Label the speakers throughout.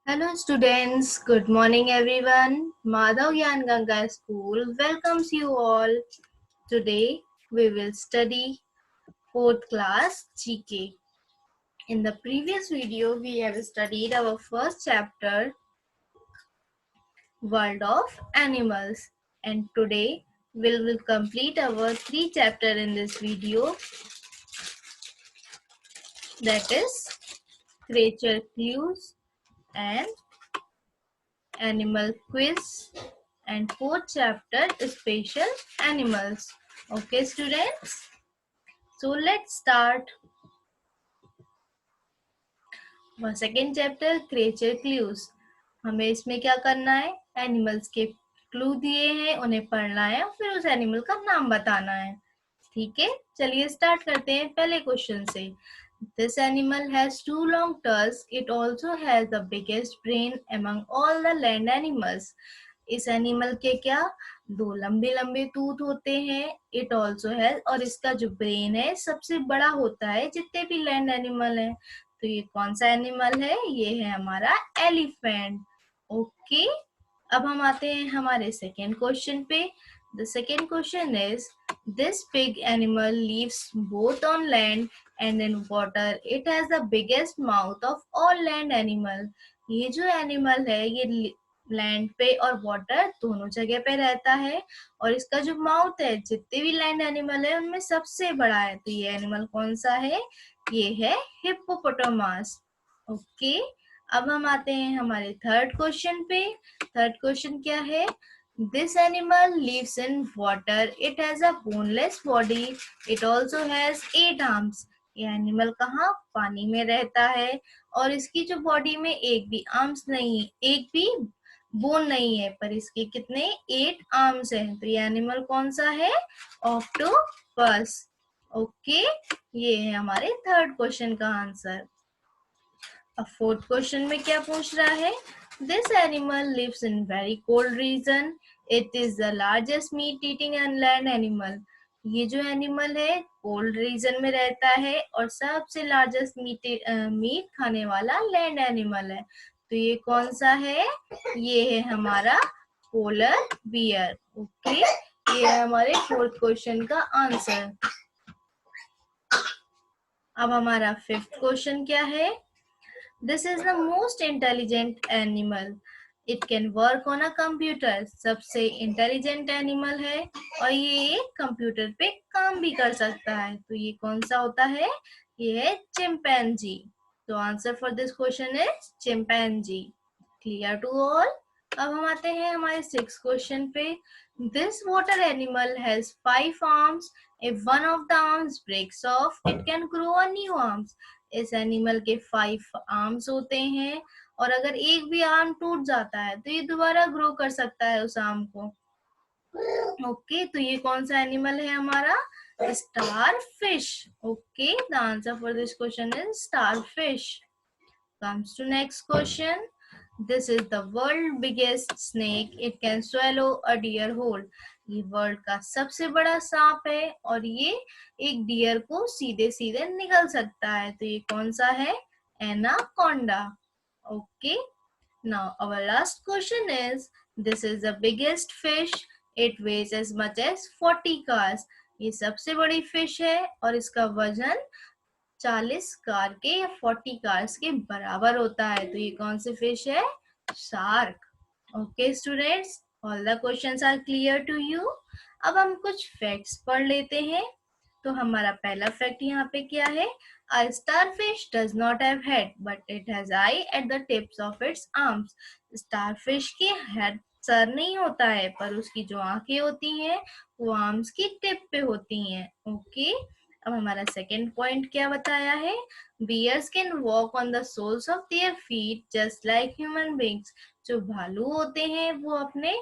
Speaker 1: Hello students, good morning everyone. Madhav Gyan Ganga School welcomes you all. Today we will study 4th class GK. In the previous video we have studied our first chapter, World of Animals, and today we will complete our 3 chapter in this video, that is Creature Clues and Animal Quiz, and 4th chapter Special Animals. Okay students, so let's start. Second chapter creature clues. हमें इसमें क्या करना है, animals के clue दिए हैं, उन्हें पढ़ना है और फिर उस एनिमल का नाम बताना है. ठीक है, चलिए स्टार्ट करते हैं पहले क्वेश्चन से. This animal has two long tusks. It also has the biggest brain among all the land animals. इस एनिमल के क्या दो लंबे लंबे टूथ होते हैं. इट ऑल्सो हैज, और इसका जो ब्रेन है सबसे बड़ा होता है जितने भी लैंड एनिमल हैं. तो ये कौन सा एनिमल है, ये है हमारा एलिफेंट. ओके, अब हम आते हैं हमारे सेकेंड क्वेश्चन पे. The second question is, this big animal lives both on land and in water. It has the biggest mouth of all land animal. ये जो एनिमल है ये लैंड पे और वाटर दोनों जगह पे रहता है, और इसका जो माउथ है जितने भी लैंड एनिमल है उनमें सबसे बड़ा है. तो ये एनिमल कौन सा है, ये है हिप्पोपोटामस. ओके, अब हम आते हैं हमारे थर्ड क्वेश्चन पे. थर्ड क्वेश्चन क्या है, This animal lives in water. It has a boneless body. It also has 8 arms. ये एनिमल कहाँ, पानी में रहता है, और इसकी जो बॉडी में एक भी आर्म्स नहीं है, एक भी बोन नहीं है, पर इसके कितने 8 आर्म्स हैं. तो ये एनिमल कौन सा है, ऑक्टोपस. ओके, ये है हमारे थर्ड क्वेश्चन का आंसर. अब फोर्थ क्वेश्चन में क्या पूछ रहा है, this animal lives in very cold region. It is the largest meat eating land animal. ये जो एनिमल है कोल्ड रीजन में रहता है और सबसे लार्जेस्ट मीट खाने वाला लैंड एनिमल है. तो ये कौन सा है, ये है हमारा पोलर बियर. ओके, ये है हमारे फोर्थ क्वेश्चन का आंसर. अब हमारा फिफ्थ क्वेश्चन क्या है, This is the most intelligent animal. It can work on a computer. सबसे इंटेलिजेंट एनिमल है और ये कंप्यूटर पे काम भी कर सकता है. तो ये कौन सा होता है, ये है चिंपैंजी. तो answer for this question is chimpanzee. Clear to all. अब हम आते हैं हमारे सिक्स क्वेश्चन पे. This water animal has 5 arms. If one of the arms breaks off, it can grow a new arms. इस एनिमल के 5 arms होते हैं, और अगर एक भी आर्म टूट जाता है तो ये दोबारा ग्रो कर सकता है उस आर्म को. ओके, तो ये कौन सा एनिमल है हमारा, starfish. Okay, the answer for this question is starfish. Comes to next question. This is the world biggest snake. It can swallow a deer whole. ये वर्ल्ड का सबसे बड़ा सांप है और ये एक डियर को सीधे सीधे निगल सकता है. तो ये कौन सा है, anaconda. Okay, now our last question is, this is the biggest fish. It weighs as much as 40 cars. ये सबसे बड़ी फिश है और इसका वजन 40 कार के या 40 कार्स के बराबर होता है. तो ये कौन सी फिश है, shark. Okay students, all the questions are clear to you. अब हम कुछ फैक्ट्स पढ़ लेते हैं. तो हमारा पहला फैक्ट यहाँ पे क्या है, a starfish does not have head but it has eye at the tips of its arms. Starfish के हेड, सर नहीं होता है, पर उसकी जो आंखें होती हैं वो आर्म्स की टिप पे होती हैं. ओके, अब हमारा सेकेंड पॉइंट क्या बताया है, bears can walk on the soles of their feet just like human beings. जो भालू होते हैं वो अपने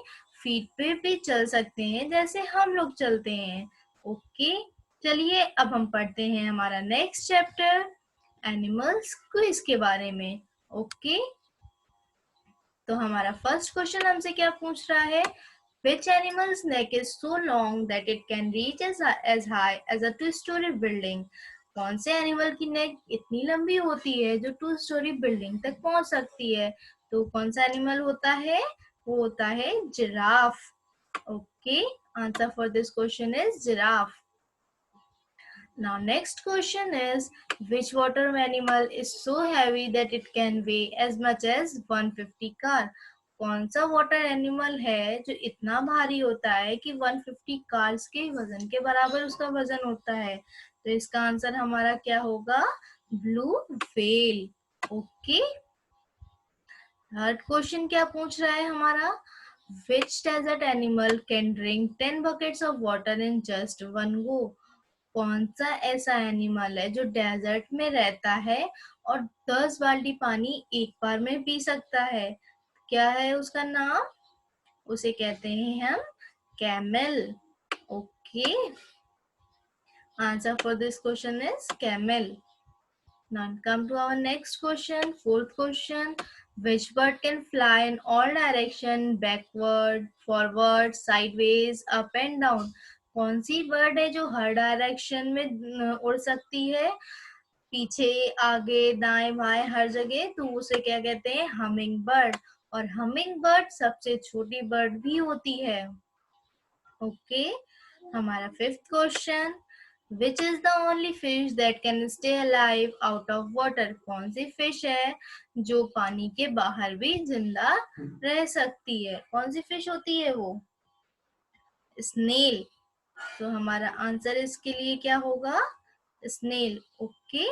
Speaker 1: फीट पे भी चल सकते हैं जैसे हम लोग चलते हैं. ओके, चलिए अब हम पढ़ते हैं हमारा नेक्स्ट चैप्टर, एनिमल्स क्विज के बारे में. ओके, तो हमारा फर्स्ट क्वेश्चन हमसे क्या पूछ रहा है, Which animal's neck is so long that it can reach as high as a 2-story building? कौन से एनिमल की नेक इतनी लंबी होती है जो 2 स्टोरी बिल्डिंग तक पहुंच सकती है. तो कौन सा एनिमल होता है? वो होता है giraffe. Okay, answer for this question is giraffe. Now next question is, which water animal is so heavy that it can weigh as much as 150 car? कौन सा वाटर एनिमल है जो इतना भारी होता है कि 150 कार्स के वजन के बराबर उसका वजन होता है? तो इसका आंसर हमारा क्या होगा? Blue whale. Okay, third question क्या पूछ रहा है हमारा? Which desert animal can drink 10 buckets of water in just one go? कौन सा ऐसा एनिमल है जो डेजर्ट में रहता है और 10 बाल्टी पानी एक बार में पी सकता है? क्या है उसका नाम? उसे कहते हैं हम camel. Okay, answer for this question is camel. Now come to our next question, fourth question. Which bird can fly in all direction, backward, forward, sideways, up and down? कौन सी बर्ड है जो हर डायरेक्शन में उड़ सकती है? पीछे, आगे, दाएं, बाएं, हर जगह. तो उसे क्या कहते हैं? Humming bird. और हमिंग बर्ड सबसे छोटी बर्ड भी होती है. ओके, हमारा fifth question. Which is the only fish that can stay alive out of water? कौन सी फिश है जो पानी के बाहर भी जिंदा रह सकती है? कौन सी फिश होती है वो? स्नेल. तो हमारा आंसर इसके लिए क्या होगा? Snail. Okay,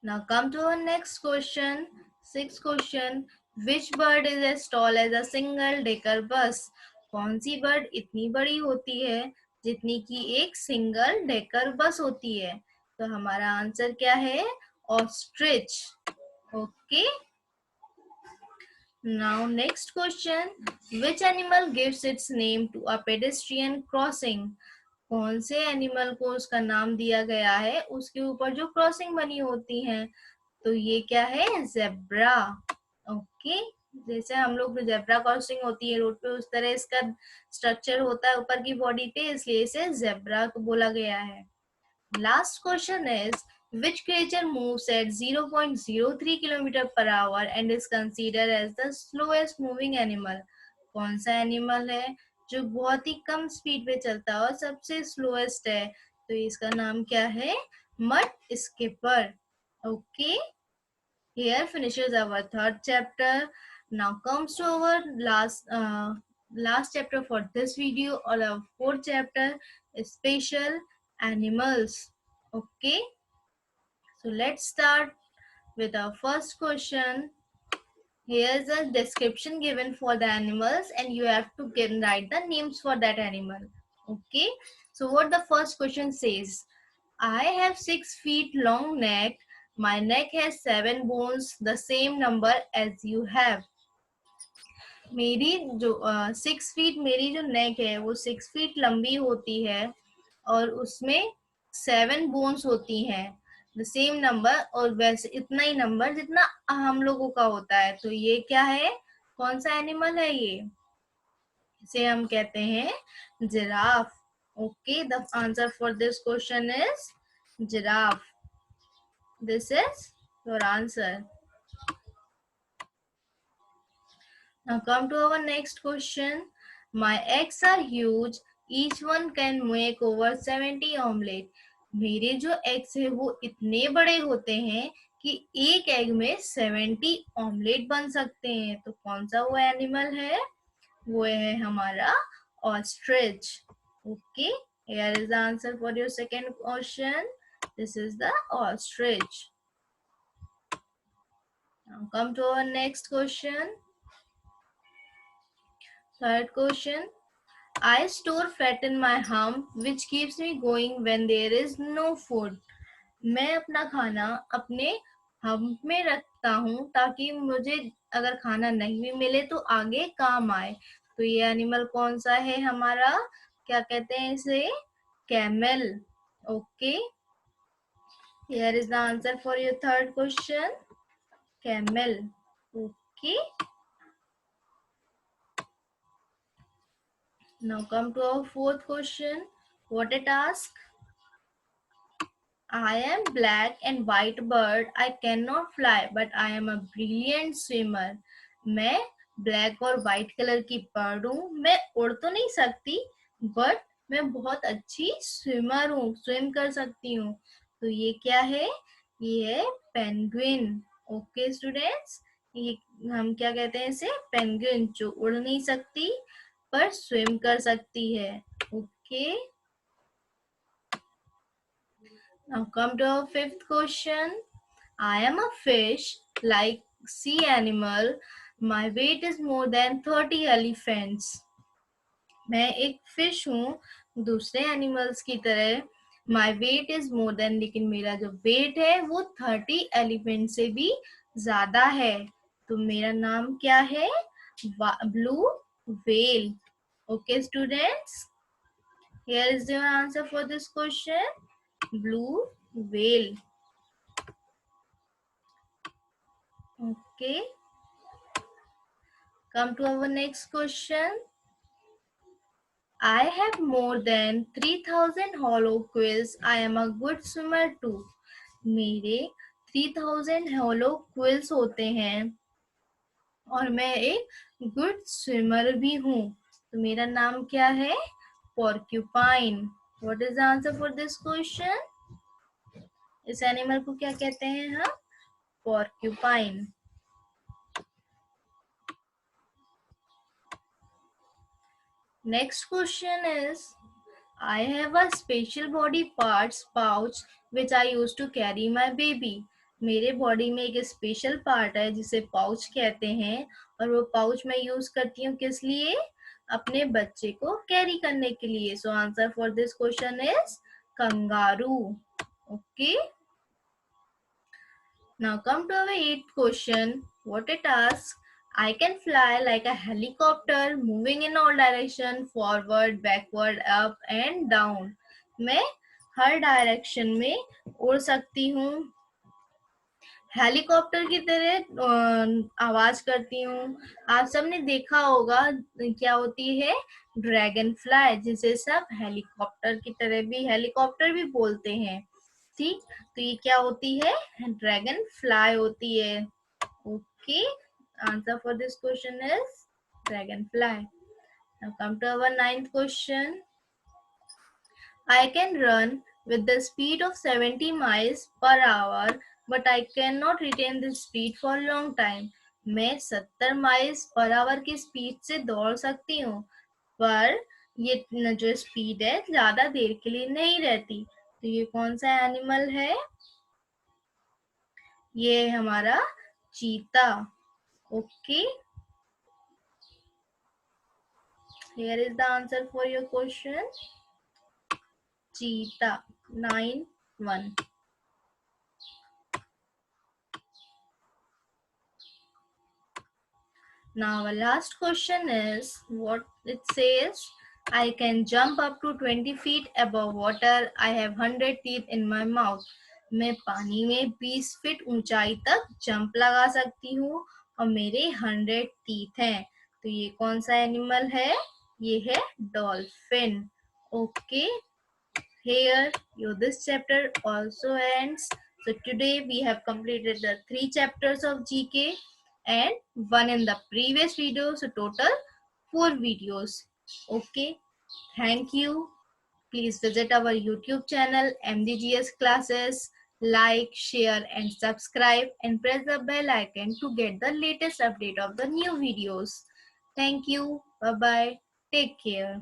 Speaker 1: now come to our next question, sixth question. Which bird is as tall as a single decker bus? कौन सी बर्ड इतनी बड़ी होती है जितनी की एक सिंगल डेकर बस होती है? तो हमारा आंसर क्या है? Ostrich. Okay, now next question. Which animal gives its name to a pedestrian crossing? कौन से एनिमल को उसका नाम दिया गया है उसके ऊपर जो क्रॉसिंग बनी होती है? तो ये क्या है? जेब्रा. ओके, जैसे हम लोग जेब्रा क्रॉसिंग होती है रोड पे, उस तरह इसका स्ट्रक्चर होता है ऊपर की बॉडी पे, इसलिए इसे जेब्रा बोला गया है. Last question is, which creature moves at 0.03 km per hour and is considered as the slowest moving animal? कौन सा एनिमल है जो बहुत ही कम स्पीड पे चलता है और सबसे स्लोएस्ट है? तो इसका नाम क्या है? Mud skipper. Okay, here finishes our third chapter. Now comes to our last chapter for this video, or our fourth chapter, special animals. Okay, so let's start with our first question. Here's a description given for the animals and you have to write the names for that animal. Okay, so what the first question says: I have 6 feet long neck. My neck has 7 bones, the same number as you have. मेरी जो 6 feet मेरी जो नेक है वो 6 feet लंबी होती है और उसमें 7 बोन्स होती हैं, द सेम नंबर, और वैसे इतना ही नंबर जितना हम लोगों का होता है. तो ये क्या है? कौन सा एनिमल है ये? इसे हम कहते हैं giraffe. Okay, the answer for this question is giraffe. This is your answer. Now come to our next question. My eggs are huge. Each one can make over 70 omelette. मेरे जो एग्स है वो इतने बड़े होते हैं कि एक एग में 70 ऑमलेट बन सकते हैं. तो कौन सा वो एनिमल है? वो है हमारा ostrich. Okay, here is the answer for your second question. This is the ostrich. Now come to our next question. Third question. I store fat in my hump which keeps me going when there is no food. मैं अपना खाना अपने hump में रखता हूँ ताकि मुझे अगर खाना नहीं भी मिले तो आगे काम आए. तो ये एनिमल कौन सा है हमारा? क्या कहते हैं इसे? Camel. Okay, here is the answer for your third question. Camel. Okay. Now come to our fourth question. What it asks? I am black and white bird. I cannot fly, but I am a brilliant swimmer. मैं black और white colour की bird हूँ. मैं उड़ तो नहीं सकती, but मैं बहुत अच्छी स्विमर हूँ, स्विम कर सकती हूँ. तो ये क्या है? ये है पेंगुइन. ओके स्टूडेंट्स, ये हम क्या कहते हैं इसे? पेंगुइन, जो उड़ नहीं सकती पर स्विम कर सकती है. Okay. Now come to our fifth question. I am a fish, like sea animal. My weight is more than 30 elephants. मैं एक फिश हूँ, दूसरे एनिमल्स की तरह. My weight is more than, लेकिन मेरा जो वेट है वो 30 एलिफेंट से भी ज्यादा है. तो मेरा नाम क्या है? Blue whale. Okay students, here is your answer for this question. Blue whale. Okay. Come to our next question. I have more than 3000 hollow quills. I am a good swimmer too. मेरे 3000 hollow quills होते हैं और मैं एक good swimmer भी हूँ. तो मेरा नाम क्या है? Porcupine. What is the answer for this question? इस एनिमल को क्या कहते हैं हम? Porcupine. Next question is, I have a special body parts pouch which I used to carry my baby. मेरे बॉडी में एक स्पेशल पार्ट है जिसे पाउच कहते हैं, और वो पाउच मैं यूज करती हूँ किस लिए? अपने बच्चे को कैरी करने के लिए. So answer for this question is kangaroo. Okay. Now come to our eighth question. What it asks? I can fly like a helicopter, moving in all direction, forward, backward, up and down. मैं हर direction में उड़ सकती हूँ, helicopter की तरह आवाज करती हूँ. आप सबने देखा होगा क्या होती है? ड्रैगन फ्लाई, जिसे सब हेलीकॉप्टर की तरह भी, हेलीकॉप्टर भी बोलते हैं. ठीक, तो ये क्या होती है? ड्रैगन फ्लाई होती है. Okay, answer for this question is dragonfly. Now come to our ninth question. I can run with the speed of 70 miles per hour, but I cannot retain this speed for a long time. मैं 70 miles per hour की speed से दौड़ सकती हूँ, पर ये जो speed है ज्यादा देर के लिए नहीं रहती. तो ये कौन सा एनिमल है? ये हमारा चीता. Okay. Here is the answer for your question. Cheetah. 9-1. Now our last question is, what it says, I can jump up to 20 feet above water. I have 100 teeth in my mouth. मैं पानी में 20 feet ऊंचाई तक jump लगा सकती हूँ और मेरे 100 टीथ हैं. तो ये कौन सा एनिमल है? ये है dolphin. Okay. Here this chapter also ends. So today we have completed the 3 chapters of GK and 1 in the previous video. So total 4 videos. Okay. Thank you. Please visit our YouTube channel MDGS classes. Like, share and subscribe and press the bell icon to get the latest update of the new videos. Thank you. Bye bye. Take care.